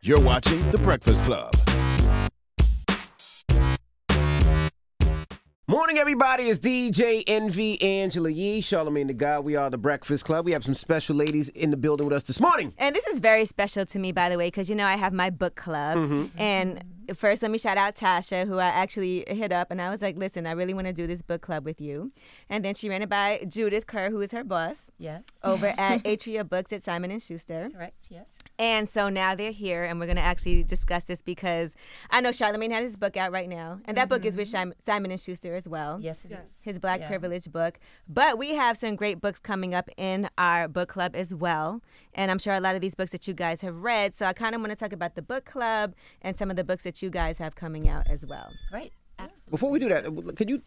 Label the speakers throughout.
Speaker 1: You're watching The Breakfast Club.
Speaker 2: Morning, everybody. It's DJ Envy, Angela Yee, Charlamagne the God. We are The Breakfast Club. We have some special ladies in the building with us this morning.
Speaker 3: And this is very special to me, by the way, because, you know, I have my book club. And first, let me shout out Tasha, who I actually hit up. And I was like, listen, I really want to do this book club with you. And then she ran it by Judith Curr, who is her boss.
Speaker 4: Yes.
Speaker 3: Over at Atria Books at Simon & Schuster.
Speaker 4: Correct, yes.
Speaker 3: And so now they're here, and we're going to actually discuss this because I know Charlamagne has his book out right now. And that book is with Simon & Schuster as well.
Speaker 4: Yes, it is.
Speaker 3: His Black Privilege book. But we have some great books coming up in our book club as well. And I'm sure a lot of these books that you guys have read. So I kind of want to talk about the book club and some of the books that you guys have coming out as well.
Speaker 4: Great. Absolutely.
Speaker 2: Before we do that,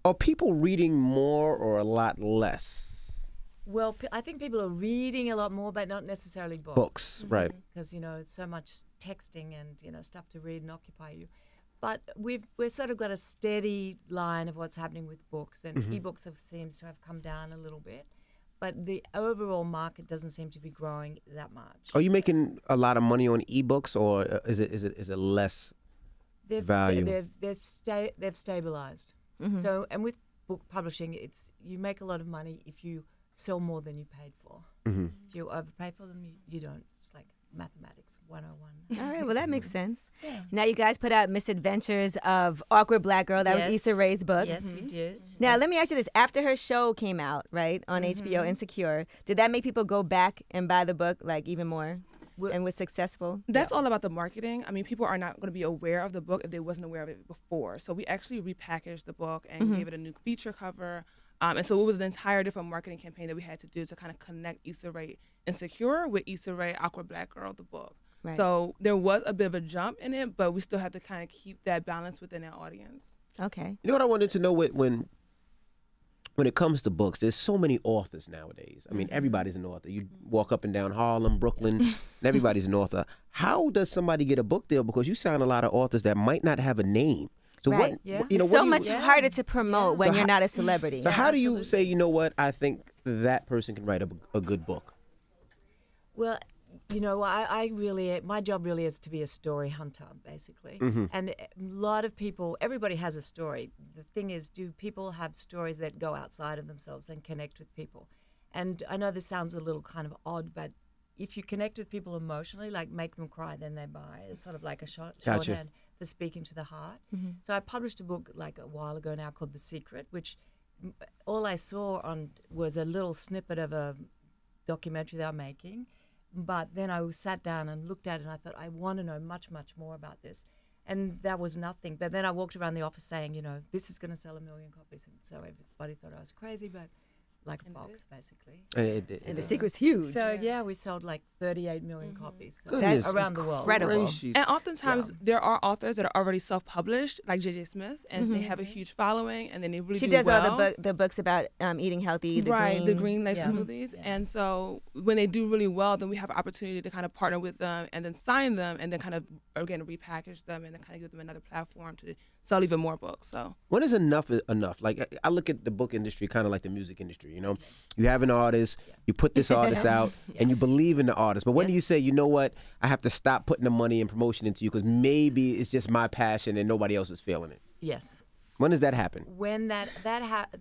Speaker 2: are people reading more or a lot less?
Speaker 4: Well, I think people are reading a lot more, but not necessarily books.
Speaker 2: Books, right.
Speaker 4: Because, you know, it's so much texting and, you know, stuff to read and occupy you. But we've sort of got a steady line of what's happening with books, and ebooks seems to have come down a little bit. But the overall market doesn't seem to be growing that much.
Speaker 2: Are you making a lot of money on ebooks, or is it less value?
Speaker 4: They've stabilized. So, and with book publishing, you make a lot of money if you sell more than you paid for. If you overpay for them, you don't. It's like mathematics 101.
Speaker 3: All right, well, that makes sense.
Speaker 4: Yeah.
Speaker 3: Now, you guys put out Misadventures of Awkward Black Girl. That was Issa Rae's book.
Speaker 4: Yes, we did.
Speaker 3: Now, let me ask you this. After her show came out, right, on HBO, Insecure, did that make people go back and buy the book, like, even more? And was successful?
Speaker 5: That's all about the marketing. I mean, people are not going to be aware of the book if they wasn't aware of it before. So we actually repackaged the book and gave it a new feature cover. And so it was an entire different marketing campaign that we had to do to kind of connect Issa Rae Insecure with Issa Rae Awkward Black Girl, the book.
Speaker 3: Right.
Speaker 5: So there was a bit of a jump in it, but we still have to kind of keep that balance within our audience.
Speaker 3: Okay.
Speaker 2: You know what I wanted to know when it comes to books, there's so many authors nowadays. I mean, everybody's an author. You walk up and down Harlem, Brooklyn, and everybody's an author. How does somebody get a book deal? Because you sign a lot of authors that might not have a name. So
Speaker 3: right. It's so much harder to promote when you're not a celebrity.
Speaker 2: So how do you say, you know what, I think that person can write a good book?
Speaker 4: Well, you know, my job really is to be a story hunter, basically. And a lot of people, everybody has a story. The thing is, do people have stories that go outside of themselves and connect with people? And I know this sounds a little kind of odd, but if you connect with people emotionally, like make them cry, then they buy. It's sort of like a shorthand for speaking to the heart. So I published a book like a while ago now called The Secret, which all I saw on was a little snippet of a documentary they're making. But then I sat down and looked at it, and I thought, I want to know much, much more about this. And that was nothing. But then I walked around the office saying, you know, this is going to sell 1 million copies. And so everybody thought I was crazy, but like a box, basically.
Speaker 3: And The Secret's huge.
Speaker 4: So, we sold like 38 million copies
Speaker 3: around
Speaker 4: the world.
Speaker 3: Incredible.
Speaker 5: And oftentimes there are authors that are already self-published, like J.J. Smith, and they have a huge following, and then they really
Speaker 3: She
Speaker 5: do
Speaker 3: does
Speaker 5: well.
Speaker 3: all the books about eating healthy,
Speaker 5: the green life smoothies. And so when they do really well, then we have an opportunity to kind of partner with them and then sign them and then kind of, again, repackage them and then kind of give them another platform to sell even more books. So
Speaker 2: when is enough enough? Like, I look at the book industry kind of like the music industry, you know? You have an artist, you put this artist out, and you believe in the artist. But when do you say, you know what, I have to stop putting the money and promotion into you because maybe it's just my passion and nobody else is feeling it?
Speaker 4: Yes.
Speaker 2: When does that happen?
Speaker 4: When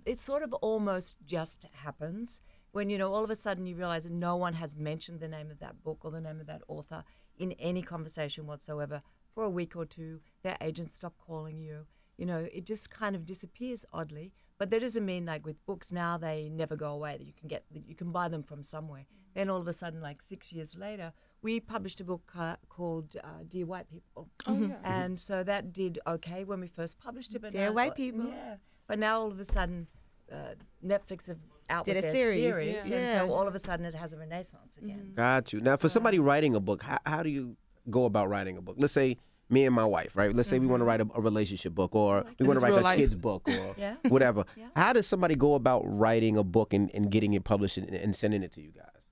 Speaker 4: it sort of almost just happens. When, you know, all of a sudden you realize that no one has mentioned the name of that book or the name of that author in any conversation whatsoever for a week or two. Their agents stop calling you. You know, it just kind of disappears oddly. But that doesn't mean, like with books now, they never go away. That you can buy them from somewhere. Then all of a sudden, like 6 years later, we published a book called Dear White People. And so that did okay when we first published it. But
Speaker 3: Dear White People.
Speaker 4: Yeah. But now all of a sudden, Netflix have out
Speaker 3: Did
Speaker 4: with
Speaker 3: a
Speaker 4: their
Speaker 3: series.
Speaker 4: and so all of a sudden it has a renaissance again.
Speaker 2: Got you. Now, for somebody writing a book, how do you go about writing a book? Let's say me and my wife, right? Let's say we want to write a relationship book, or we want to write a kid's book, or whatever. How does somebody go about writing a book and getting it published and sending it to you guys?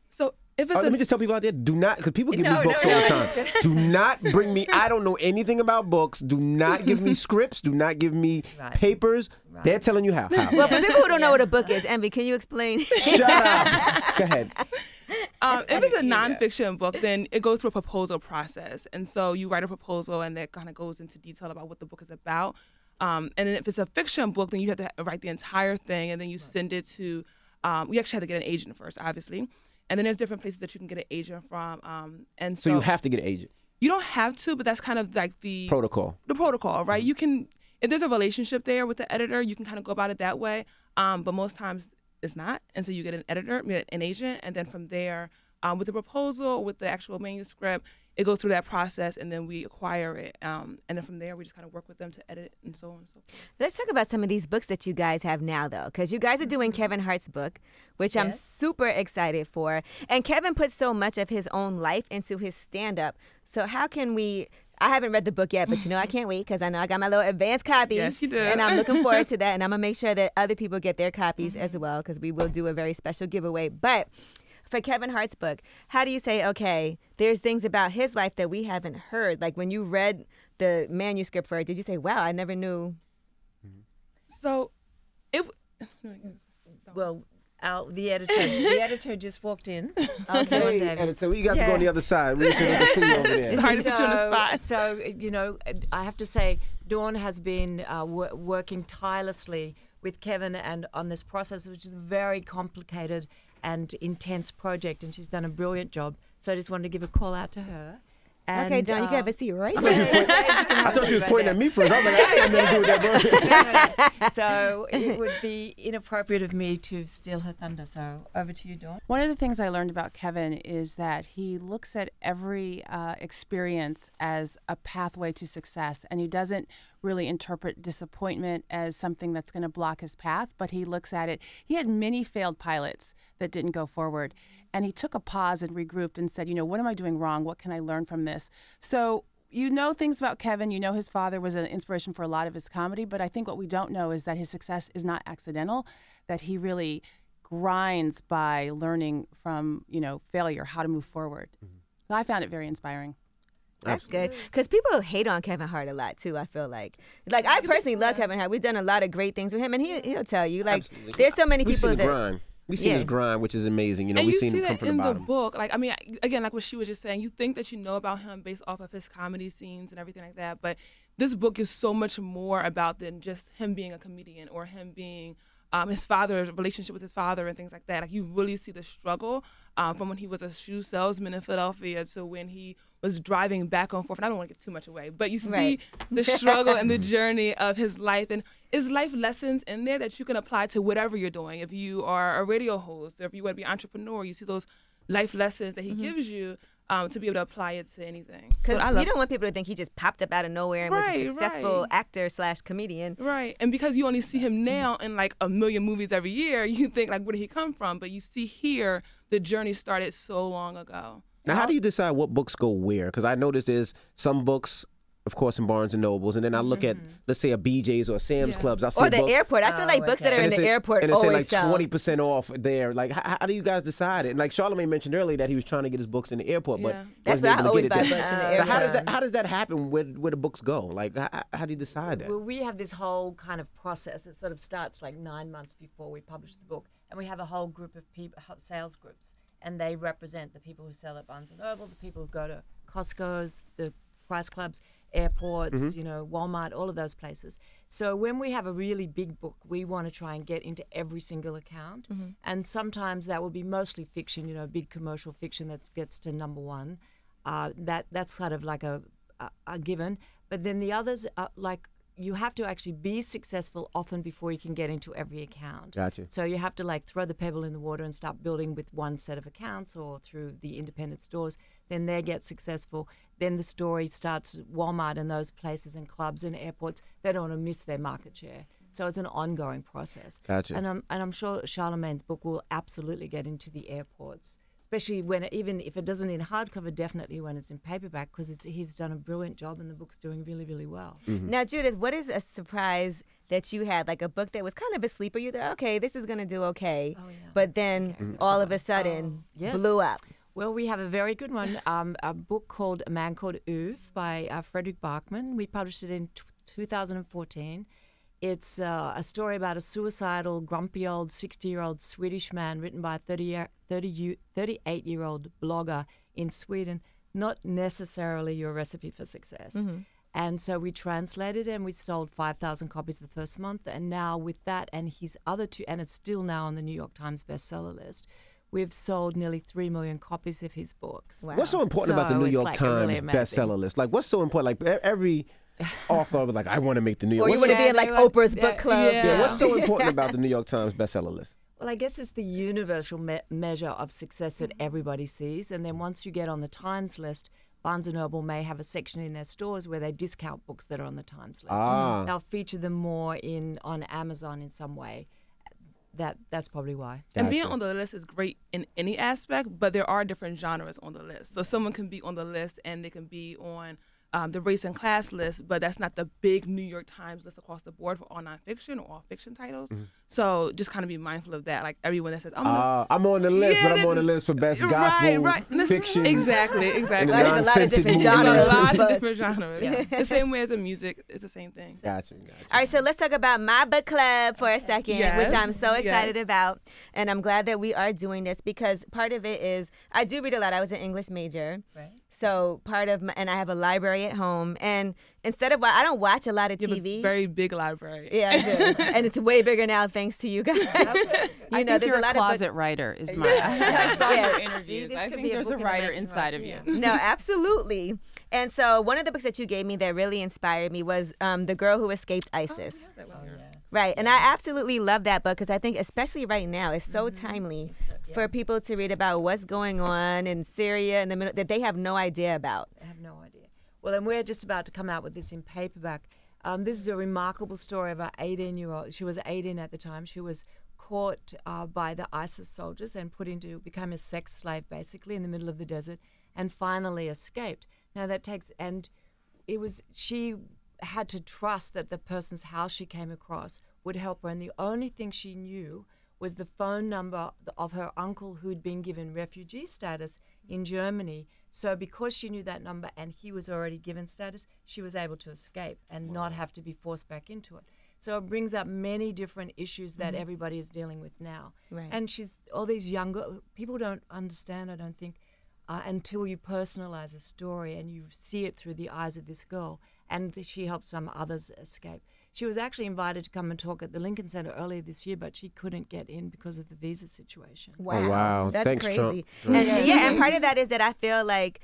Speaker 5: So if it's
Speaker 2: let me just tell people out there, do not, because people give me books all the time. Do not bring me, I don't know anything about books. Do not give me scripts. Do not give me papers. They're telling you how.
Speaker 3: Well, for people who don't know what a book is, Envy, can you explain?
Speaker 2: Shut up. Go ahead.
Speaker 5: If it's a nonfiction book, then it goes through a proposal process. And so you write a proposal, and that kind of goes into detail about what the book is about. And then if it's a fiction book, then you have to write the entire thing, and then you send it to, we actually have to get an agent first, obviously. And then there's different places that you can get an agent from. And so
Speaker 2: you have to get an agent.
Speaker 5: You don't have to, but that's kind of like the
Speaker 2: protocol.
Speaker 5: The protocol, right? You can, if there's a relationship there with the editor, you can kind of go about it that way. But most times it's not. And so you get an editor, an agent, and then from there, with the proposal, with the actual manuscript, it goes through that process, and then we acquire it. And then from there, we just kind of work with them to edit and so on and so forth.
Speaker 3: Let's talk about some of these books that you guys have now, though, because you guys are doing Kevin Hart's book, which I'm super excited for. And Kevin puts so much of his own life into his stand-up. So how can we... I haven't read the book yet, but I can't wait because I know I got my little advanced copy.
Speaker 5: Yes, you do.
Speaker 3: And I'm looking forward to that. And I'm going to make sure that other people get their copies as well, because we will do a very special giveaway. But for Kevin Hart's book, how do you say, okay, there's things about his life that we haven't heard? Like when you read the manuscript for it, did you say, wow, I never knew?
Speaker 5: So
Speaker 4: Well, the editor just walked in.
Speaker 2: Hey, editor, you got to go on the other side. We should see you over there.
Speaker 5: Sorry to put you on the spot.
Speaker 4: So, I have to say, Dawn has been working tirelessly with Kevin and on this process, which is a very complicated and intense project, and she's done a brilliant job. So I just wanted to give a call out to her. And,
Speaker 3: okay, Dawn, you can have a seat right there.
Speaker 2: I thought she was pointing at me first. I was like, I ain't got nothing to do with that book.
Speaker 4: So it would be inappropriate of me to steal her thunder. So over to you, Dawn.
Speaker 6: One of the things I learned about Kevin is that he looks at every experience as a pathway to success, and he doesn't really interpret disappointment as something that's going to block his path, but he looks at it. He had many failed pilots that didn't go forward, and he took a pause and regrouped and said, what am I doing wrong? What can I learn from this? So things about Kevin. His father was an inspiration for a lot of his comedy, but I think what we don't know is that his success is not accidental, that he really grinds by learning from, failure, how to move forward. So I found it very inspiring.
Speaker 3: That's good. Because people hate on Kevin Hart a lot, too, I feel like. I personally love Kevin Hart. We've done a lot of great things with him, and he'll tell you. There's so many people that...
Speaker 2: We've seen his grind, which is amazing.
Speaker 5: And
Speaker 2: we've seen him come from the bottom.
Speaker 5: In the book, again, like what she was just saying, you think that you know about him based off of his comedy scenes and everything like that, but this book is so much more about than just him being a comedian or him being his father's relationship with his father and things like that. You really see the struggle from when he was a shoe salesman in Philadelphia to when he was driving back and forth. And I don't want to give too much away, but you see the struggle and the journey of his life. And is life lessons in there that you can apply to whatever you're doing. If you are a radio host, or if you want to be an entrepreneur, you see those life lessons that he gives you to be able to apply it to anything.
Speaker 3: Because you don't want people to think he just popped up out of nowhere and was a successful actor/comedian.
Speaker 5: Right. And because you only see him now in a million movies every year, you think where did he come from? But you see here, the journey started so long ago.
Speaker 2: Now, how do you decide what books go where? Because I noticed there's some books, of course, in Barnes and Nobles, and then I look at, let's say, a BJ's or a Sam's Clubs. I see
Speaker 3: or the airport. I feel like books that are in the airport always sell.
Speaker 2: And it's 20% off there. How do you guys decide it? And Charlamagne mentioned earlier that he was trying to get his books in the airport, but
Speaker 3: that's why I always buy books in the airport.
Speaker 2: So how does that happen? Where the books go? How do you decide that?
Speaker 4: Well, we have this whole kind of process. It sort of starts 9 months before we publish the book, and we have a whole group of people, sales groups. And they represent the people who sell at Barnes & Noble, the people who go to Costco's, the price clubs, airports, Walmart, all of those places. So when we have a really big book, we want to try and get into every single account. And sometimes that will be mostly fiction, big commercial fiction that gets to number one. That's kind of like a given. But then the others are you have to actually be successful often before you can get into every account.
Speaker 2: Gotcha.
Speaker 4: So you have to throw the pebble in the water and start building with one set of accounts or through the independent stores. Then they get successful. Then the story starts at Walmart and those places and clubs and airports. They don't want to miss their market share. So it's an ongoing process.
Speaker 2: Gotcha.
Speaker 4: And I'm sure Charlamagne's book will absolutely get into the airports. Especially even if it doesn't in hardcover, definitely when it's in paperback, because he's done a brilliant job and the book's doing really, really well.
Speaker 3: Now, Judith, what is a surprise that you had, a book that was kind of a sleeper? You thought, okay, this is going to do okay, but then all of a sudden blew up.
Speaker 4: Well, we have a very good one, a book called A Man Called Uwe by Frederick Bachman. We published it in 2014. It's a story about a suicidal, grumpy old 60-year-old Swedish man written by a 38-year-old blogger in Sweden, not necessarily your recipe for success.
Speaker 3: Mm-hmm.
Speaker 4: And so we translated and we sold 5,000 copies the first month. And now with that and his other two, and it's still now on the New York Times bestseller list, we've sold nearly 3 million copies of his books.
Speaker 3: Wow.
Speaker 2: What's so important about the New
Speaker 4: it's
Speaker 2: York
Speaker 4: like
Speaker 2: Times
Speaker 4: really amazing.
Speaker 2: bestseller list? Like, what's so important? Like, every author was like, I want to make the New York.
Speaker 3: Or you
Speaker 2: What's
Speaker 3: want to
Speaker 2: so,
Speaker 3: be in like
Speaker 4: they want-
Speaker 3: Oprah's
Speaker 4: yeah,
Speaker 3: book club.
Speaker 2: yeah, what's so important about the New York Times bestseller list?
Speaker 4: Well, I guess it's the universal measure of success that everybody sees. And then once you get on the Times list, Barnes & Noble may have a section in their stores where they discount books that are on the Times list.
Speaker 2: Ah.
Speaker 4: They'll feature them more on Amazon in some way. That's probably why.
Speaker 5: And being
Speaker 2: Gotcha.
Speaker 5: on the list is great in any aspect, but there are different genres on the list. So someone can be on the list and they can be on the race and class list, but that's not the big New York Times list across the board for all nonfiction or all fiction titles. So just kind of be mindful of that. Like everyone that says, I'm
Speaker 2: on the list,
Speaker 5: Yeah,
Speaker 2: but I'm on the list for best gospel fiction.
Speaker 5: Exactly.
Speaker 2: And
Speaker 3: There's a
Speaker 2: the
Speaker 3: lot of
Speaker 2: non-censored
Speaker 3: different
Speaker 2: movie.
Speaker 5: There's a
Speaker 3: genres.
Speaker 5: lot of
Speaker 3: but-
Speaker 5: different genres. The same way as in music, it's the same thing.
Speaker 2: Gotcha.
Speaker 3: All right, so let's talk about my book club for a second,
Speaker 5: Yes,
Speaker 3: which I'm so excited
Speaker 5: yes.
Speaker 3: about. And I'm glad that we are doing this because part of it is I do read a lot. I was an English major.
Speaker 4: Right.
Speaker 3: So and I have a library at home. And instead of, I don't watch a lot of
Speaker 5: You have
Speaker 3: TV.
Speaker 5: a very big library.
Speaker 3: Yeah, I do. And it's way bigger now thanks to you guys.
Speaker 6: I think
Speaker 3: there's
Speaker 6: you're
Speaker 3: a lot
Speaker 6: closet
Speaker 3: of
Speaker 6: witer is my. I saw
Speaker 3: Yeah.
Speaker 6: your
Speaker 4: See,
Speaker 6: interviews.
Speaker 4: this
Speaker 6: I
Speaker 4: could
Speaker 6: think
Speaker 4: be a
Speaker 6: there's
Speaker 4: book
Speaker 6: a
Speaker 4: in the
Speaker 6: writer
Speaker 4: making,
Speaker 6: inside
Speaker 4: right?
Speaker 6: of you.
Speaker 3: No, absolutely. And so one of the books that you gave me that really inspired me was The Girl Who Escaped ISIS. Right. And I absolutely love that book because I think especially right now it's so timely for people to read about what's going on in Syria in the middle that they have no idea about.
Speaker 4: I have no idea. Well, and we're just about to come out with this in paperback. This is a remarkable story of an 18-year-old. She was 18 at the time. She was caught by the ISIS soldiers and become a sex slave basically in the middle of the desert and finally escaped. Now she had to trust that the person's house she came across would help her, and the only thing she knew was the phone number of her uncle who'd been given refugee status in Germany. So because she knew that number and he was already given status, she was able to escape and not have to be forced back into it. So it brings up many different issues that everybody is dealing with now.
Speaker 3: Right.
Speaker 4: And all these younger people don't understand, I don't think, until you personalize a story and you see it through the eyes of this girl, and she helped some others escape. She was actually invited to come and talk at the Lincoln Center earlier this year, but she couldn't get in because of the visa situation.
Speaker 3: Wow.
Speaker 2: wow.
Speaker 3: That's
Speaker 2: Thanks,
Speaker 3: crazy.
Speaker 2: Trump.
Speaker 3: And part of that is that I feel like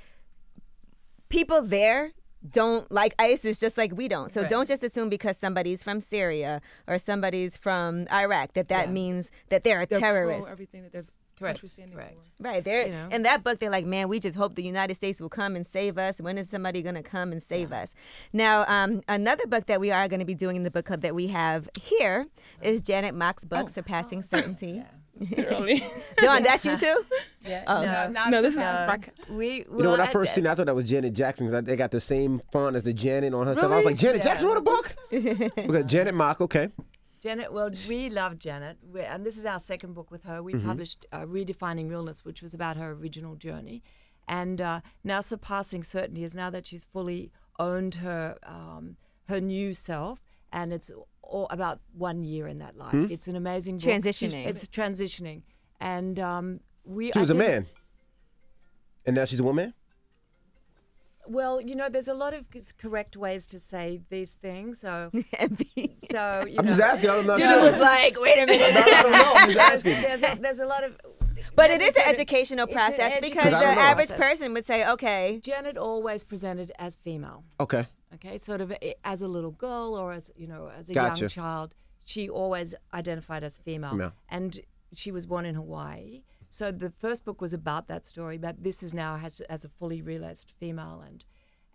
Speaker 3: people there don't like ISIS just like we don't. So
Speaker 4: Right.
Speaker 3: don't just assume because somebody's from Syria or somebody's from Iraq that means that they're a
Speaker 5: They're pro
Speaker 3: terrorist.
Speaker 5: everything that there's
Speaker 4: Correct,
Speaker 5: country standing
Speaker 4: correct.
Speaker 5: for.
Speaker 3: Right. They're
Speaker 4: You know.
Speaker 3: in that book they're like, man, we just hope the United States will come and save us. When is somebody gonna come and save us? Now, another book that we are gonna be doing in the book club that we have here is Janet Mock's book, Surpassing Certainty.
Speaker 5: Really?
Speaker 3: Dawn, that's you too?
Speaker 4: Yeah.
Speaker 3: Oh.
Speaker 5: No, this is
Speaker 4: We
Speaker 2: You know, when I first seen it, I thought that was Janet Jackson. 'Cause they got the same font as the Janet on her stuff. I was like, Janet Jackson wrote a book? Okay, Janet Mock, okay.
Speaker 4: Janet, well, we love Janet, and this is our second book with her. We published Redefining Realness, which was about her original journey. And now Surpassing Certainty is now that she's fully owned her new self, and it's all about 1 year in that life. It's an amazing book.
Speaker 3: Transitioning.
Speaker 4: It's transitioning. And
Speaker 2: She was a man. And now she's a woman?
Speaker 4: Well, there's a lot of correct ways to say these things. So,
Speaker 2: I'm just asking. I'm not
Speaker 3: Judith was like, wait a minute.
Speaker 2: I don't know. I'm just asking.
Speaker 4: there's a lot of...
Speaker 3: But it is an educational
Speaker 4: It's an
Speaker 3: process because
Speaker 4: educational
Speaker 3: the average
Speaker 4: process.
Speaker 3: person would say, okay.
Speaker 4: Janet always presented as female.
Speaker 2: Okay.
Speaker 4: Okay, sort of as a little girl or as as a
Speaker 2: Gotcha.
Speaker 4: young child, she always identified as female. And she was born in Hawaii. So the first book was about that story, but this is now as a fully realized female,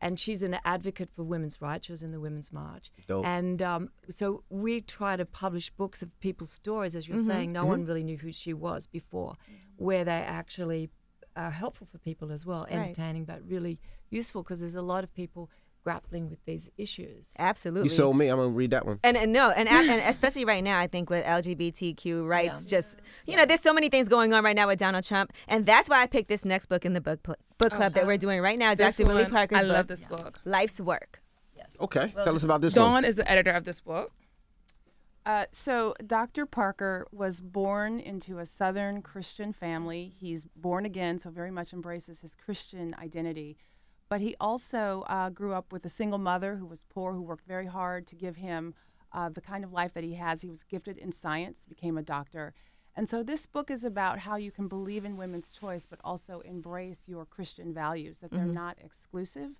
Speaker 4: and she's an advocate for women's rights. She was in the Women's March.
Speaker 2: Dope.
Speaker 4: And so we try to publish books of people's stories, as you're saying. No one really knew who she was before, where they actually are helpful for people as well, entertaining but really useful because there's a lot of people grappling with these issues.
Speaker 3: Absolutely.
Speaker 2: You sold me. I'm going to read that one.
Speaker 3: And especially right now, I think with LGBTQ rights, there's so many things going on right now with Donald Trump, and that's why I picked this next book in the book club that we're doing right now.
Speaker 5: This
Speaker 3: Dr. Willie
Speaker 5: one,
Speaker 3: Parker's
Speaker 5: I
Speaker 3: book,
Speaker 5: love this book.
Speaker 3: Life's Work.
Speaker 2: Okay. Tell us about this
Speaker 5: Dawn
Speaker 2: one.
Speaker 5: is the editor of this book.
Speaker 6: So Dr. Parker was born into a Southern Christian family. He's born again, so very much embraces his Christian identity. But he also grew up with a single mother who was poor, who worked very hard to give him the kind of life that he has. He was gifted in science, became a doctor. And so this book is about how you can believe in women's choice, but also embrace your Christian values, that they're not exclusive.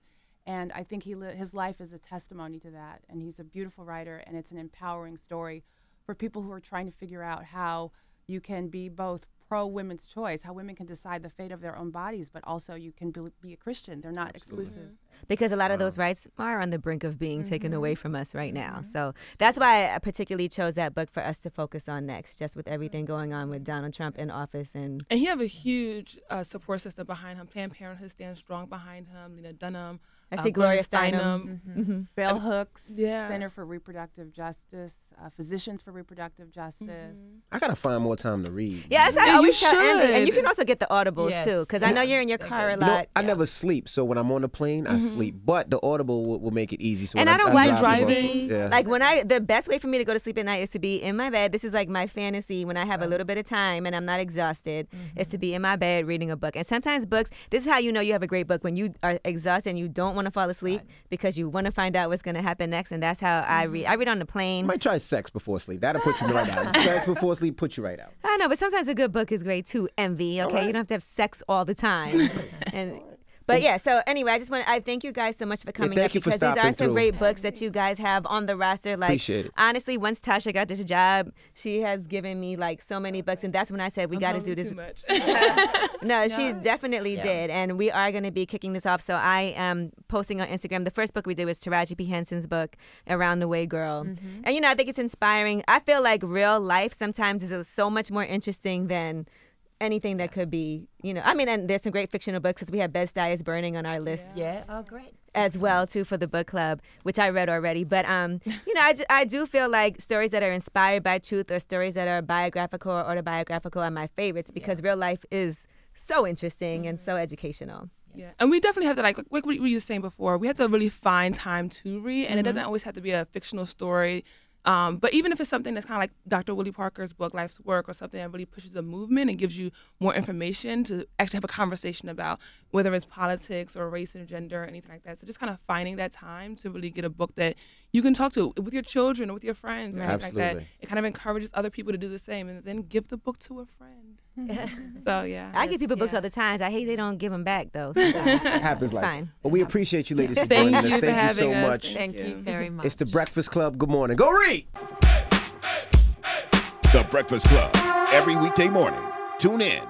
Speaker 6: And I think his life is a testimony to that. And he's a beautiful writer, and it's an empowering story for people who are trying to figure out how you can be both pro-women's choice, how women can decide the fate of their own bodies, but also you can be a Christian. They're not exclusive.
Speaker 3: Because a lot of those rights are on the brink of being taken away from us right now. So that's why I particularly chose that book for us to focus on next, just with everything going on with Donald Trump in office. And
Speaker 5: he have a huge support system behind him. Planned Parenthood stands strong behind him. Lena Dunham.
Speaker 3: I see Gloria Steinem.
Speaker 6: Bell Hooks, Center for Reproductive Justice, Physicians for Reproductive Justice.
Speaker 2: I gotta find more time to read.
Speaker 3: Yes, I always tell Andy, and you can also get the audibles too, because I know you're in your car a lot.
Speaker 2: You know, I never sleep, so when I'm on the plane, I sleep. But the Audible will make it easy. So
Speaker 3: and I don't watch
Speaker 2: TV.
Speaker 3: Yeah. Like the best way for me to go to sleep at night is to be in my bed. This is like my fantasy when I have a little bit of time and I'm not exhausted. Is to be in my bed reading a book. And sometimes books. This is how you know you have a great book, when you are exhausted and you don't want to fall asleep because you want to find out what's going to happen next. And that's how I read. I read on the plane.
Speaker 2: You might try sex before sleep. That'll put you right out. Sex before sleep put you right out.
Speaker 3: I know, but sometimes a good book is great too. Envy, okay? You don't have to have sex all the time. But yeah, so anyway, I thank you guys so much for coming up, because these are some great books that you guys have on the roster. Like,
Speaker 2: appreciate it.
Speaker 3: Honestly, once Tasha got this job, she has given me like so many books, and that's when I said we got to do this.
Speaker 5: Too much.
Speaker 3: No, she definitely did, and we are going to be kicking this off. So I am posting on Instagram. The first book we did was Taraji P. Henson's book, Around the Way Girl, and I think it's inspiring. I feel like real life sometimes is so much more interesting than anything that could be, and there's some great fictional books, because we have Bed-Stuy is Burning on our list.
Speaker 4: Yeah. Oh, great.
Speaker 3: As well, too, for the book club, which I read already. But, I do feel like stories that are inspired by truth, or stories that are biographical or autobiographical, are my favorites, because real life is so interesting and so educational.
Speaker 5: Yeah, and we definitely have to, like we were saying before, we have to really find time to read, and it doesn't always have to be a fictional story. But even if it's something that's kind of like Dr. Willie Parker's book, Life's Work, or something that really pushes a movement and gives you more information to actually have a conversation about whether it's politics or race and gender or anything like that. So just kind of finding that time to really get a book that you can talk to with your children or with your friends or anything like that. It kind of encourages other people to do the same, and then give the book to a friend. So, yeah.
Speaker 3: I give people books all the time. I hate they don't give them back, though. It
Speaker 2: happens.
Speaker 3: It's fine.
Speaker 2: Well, we appreciate you ladies for joining us. Thank you so much.
Speaker 4: Thank you very much.
Speaker 2: It's The Breakfast Club. Good morning. Go read!
Speaker 1: The Breakfast Club. Every weekday morning. Tune in.